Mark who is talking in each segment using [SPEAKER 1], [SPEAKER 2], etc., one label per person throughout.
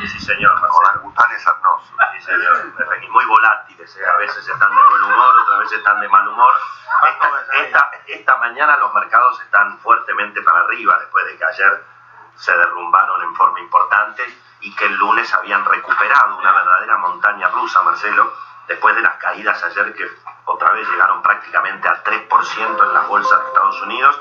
[SPEAKER 1] Sí, señor.
[SPEAKER 2] Orangutanes sarnosos.
[SPEAKER 1] Sí, señor. Y muy volátiles, a veces están de buen humor, otras veces están de mal humor. Esta mañana los mercados están fuertemente para arriba, después de que ayer se derrumbaron en forma importante y que el lunes habían recuperado una verdadera montaña rusa, Marcelo, después de las caídas ayer que otra vez llegaron prácticamente al 3% en las bolsas de Estados Unidos.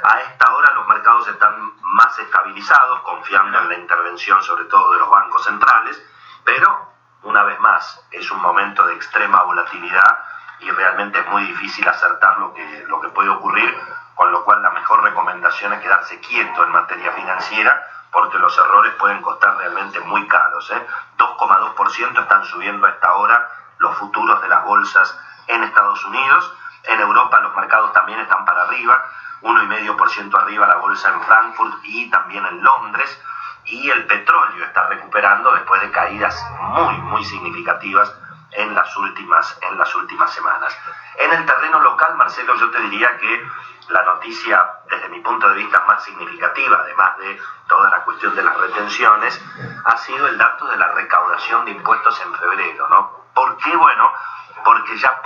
[SPEAKER 1] A esta hora los mercados están más estabilizados, confiando en la intervención sobre todo de los bancos centrales, pero una vez más es un momento de extrema volatilidad y realmente es muy difícil acertar lo que puede ocurrir, con lo cual la mejor recomendación es quedarse quieto en materia financiera, porque los errores pueden costar realmente muy caros. 2,2% están subiendo a esta hora los futuros de las bolsas en Estados Unidos. En Europa los mercados también están para arriba, 1,5% arriba la bolsa en Frankfurt y también en Londres, y el petróleo está recuperando después de caídas muy significativas en las últimas semanas. En el terreno local, Marcelo, yo te diría que la noticia, desde mi punto de vista, más significativa, además de toda la cuestión de las retenciones, ha sido el dato de la recaudación de impuestos en febrero, ¿no? ¿Por qué? Bueno, porque ya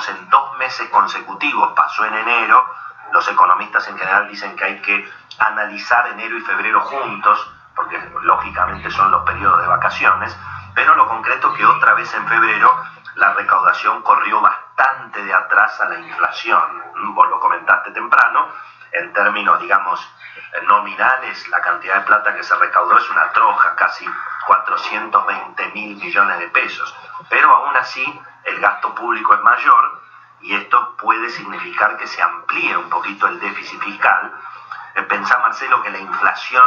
[SPEAKER 1] en 2 meses consecutivos, pasó en enero, los economistas en general dicen que hay que analizar enero y febrero juntos, porque lógicamente son los periodos de vacaciones, pero lo concreto es que otra vez en febrero la recaudación corrió bastante de atrás a la inflación. Vos lo comentaste temprano, en términos, nominales, la cantidad de plata que se recaudó es una troja, casi 420.000 millones de pesos, pero aún así el gasto público es mayor y esto puede significar que se amplíe un poquito el déficit fiscal. Pensá, Marcelo, que la inflación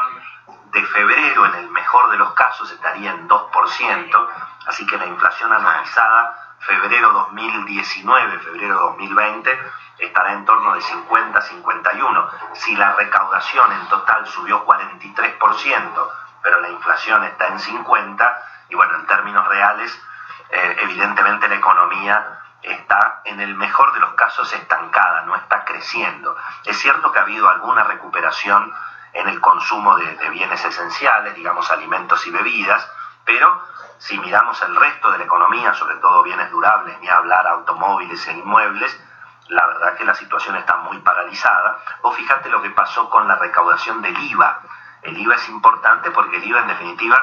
[SPEAKER 1] de febrero, en el mejor de los casos, estaría en 2%, así que la inflación anualizada febrero 2019, febrero 2020, estará en torno de 50-51. Si la recaudación en total subió 43%, pero la inflación está en 50%, y bueno, en términos reales, evidentemente la economía está, en el mejor de los casos, estancada, no está creciendo. Es cierto que ha habido alguna recuperación en el consumo de bienes esenciales, alimentos y bebidas, pero si miramos el resto de la economía, sobre todo bienes durables, ni hablar automóviles e inmuebles, la verdad que la situación está muy paralizada. Vos fijate lo que pasó con la recaudación del IVA. El IVA es importante porque el IVA en definitiva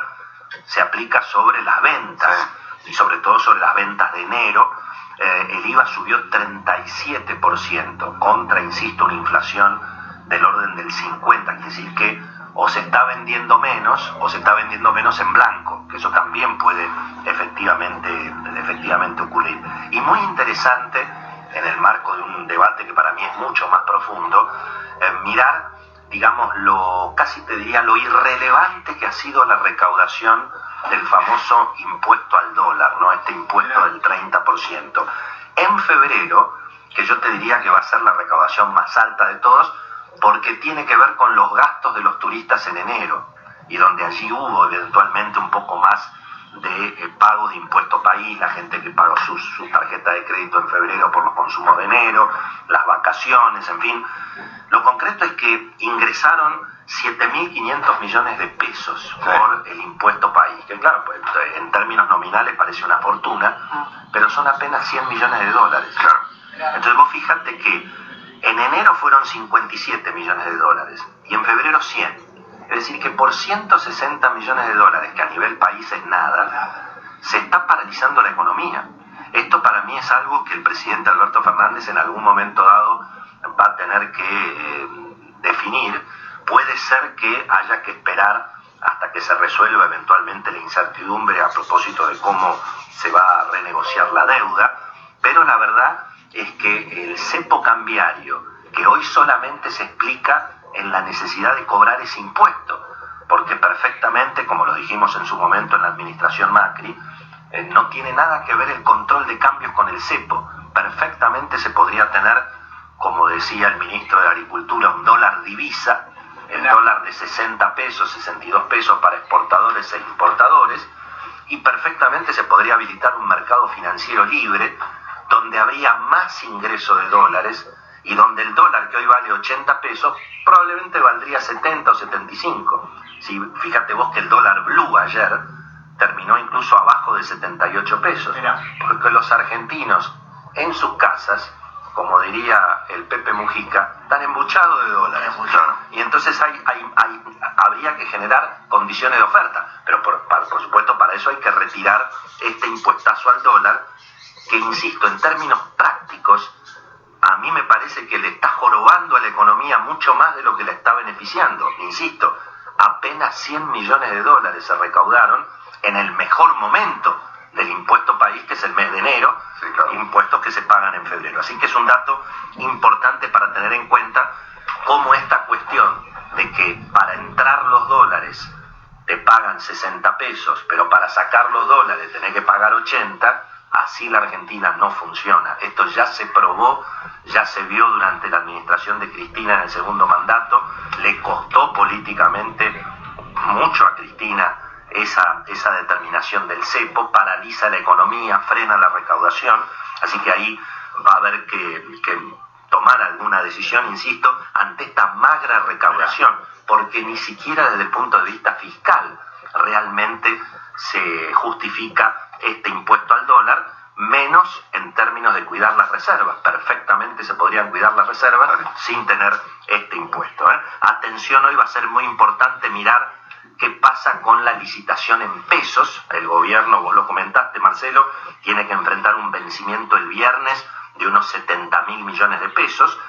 [SPEAKER 1] se aplica sobre las ventas, y sobre todo sobre las ventas de enero. El IVA subió 37% contra, insisto, una inflación del orden del 50%, quiere decir que o se está vendiendo menos o se está vendiendo menos en blanco, que eso también puede efectivamente ocurrir. Y muy interesante, en el marco de un debate que para mí es mucho más profundo, mirar, casi te diría, lo irrelevante que ha sido la recaudación del famoso impuesto al dólar, ¿no? Este impuesto del 30%. En febrero, que yo te diría que va a ser la recaudación más alta de todos, porque tiene que ver con los gastos de los turistas en enero, y donde allí hubo eventualmente un poco más de pago de impuesto país, la gente que pagó su tarjeta de crédito en febrero por los consumos de enero, las vacaciones, en fin. Lo concreto es que ingresaron 7.500 millones de pesos por el impuesto país, que claro, pues, en términos nominales parece una fortuna, pero son apenas 100 millones de dólares. Claro. Entonces vos fíjate que en enero fueron 57 millones de dólares y en febrero 100. Es decir, que por 160 millones de dólares, que a nivel país es nada, se está paralizando la economía. Esto para mí es algo que el presidente Alberto Fernández en algún momento dado va a tener que definir. Puede ser que haya que esperar hasta que se resuelva eventualmente la incertidumbre a propósito de cómo se va a renegociar la deuda, pero la verdad es que el cepo cambiario, que hoy solamente se explica en la necesidad de cobrar ese impuesto, porque perfectamente, como lo dijimos en su momento en la administración Macri, no tiene nada que ver el control de cambios con el cepo. Perfectamente se podría tener, como decía el ministro de Agricultura, un dólar divisa, el dólar de 60 pesos, 62 pesos para exportadores e importadores, y perfectamente se podría habilitar un mercado financiero libre donde habría más ingreso de dólares y donde el dólar, que hoy vale 80 pesos, probablemente valdría 70 o 75. Si fíjate vos que el dólar blue ayer terminó incluso abajo de 78 pesos, porque los argentinos en sus casas, como diría el Pepe Mujica, están embuchados de dólares. Y entonces habría que generar condiciones de oferta, pero por supuesto para eso hay que retirar este impuestazo al dólar, que insisto, en términos prácticos, a mí me parece que le está jorobando a la economía mucho más de lo que la está beneficiando. Insisto, apenas 100 millones de dólares se recaudaron en el mejor momento del impuesto país, que es el mes de enero, sí, claro. Impuestos que se pagan en febrero. Así que es un dato importante para tener en cuenta cómo esta cuestión de que para entrar los dólares te pagan 60 pesos, pero para sacar los dólares tenés que pagar 80, así la Argentina no funciona. Esto ya se probó, ya se vio durante la administración de Cristina en el segundo mandato, le costó políticamente mucho a Cristina esa determinación del cepo, paraliza la economía, frena la recaudación, así que ahí va a haber que tomar alguna decisión, insisto, ante esta magra recaudación, porque ni siquiera desde el punto de vista fiscal realmente se justifica este impuesto al dólar, menos en términos de cuidar las reservas. Perfectamente se podrían cuidar las reservas sin tener este impuesto. Atención, hoy va a ser muy importante mirar qué pasa con la licitación en pesos. El gobierno, vos lo comentaste, Marcelo, tiene que enfrentar un vencimiento el viernes de unos 70.000 millones de pesos.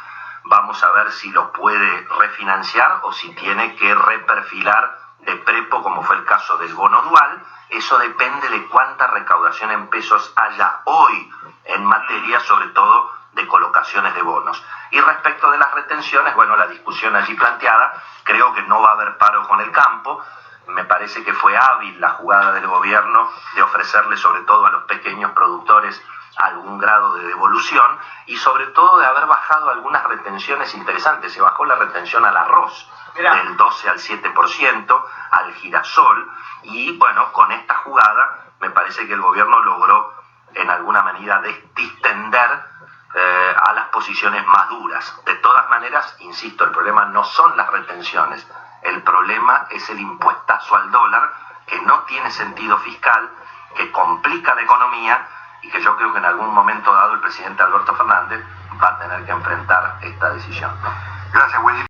[SPEAKER 1] Vamos a ver si lo puede refinanciar o si tiene que reperfilar de prepo, como fue el caso del bono dual. Eso depende de cuánta recaudación en pesos haya hoy en materia, sobre todo, de colocaciones de bonos. Y respecto de las retenciones, bueno, la discusión allí planteada, creo que no va a haber paro con el campo. Me parece que fue hábil la jugada del gobierno de ofrecerle, sobre todo a los pequeños productores, algún grado de devolución y sobre todo de haber bajado algunas retenciones interesantes. Se bajó la retención al arroz del 12 al 7%, al girasol, y bueno, con esta jugada me parece que el gobierno logró en alguna medida distender a las posiciones más duras. De todas maneras, insisto, el problema no son las retenciones, el problema es el impuestazo al dólar, que no tiene sentido fiscal, que complica la economía y que yo creo que en algún momento dado el presidente Alberto Fernández va a tener que enfrentar esta decisión.
[SPEAKER 2] Gracias, Willy.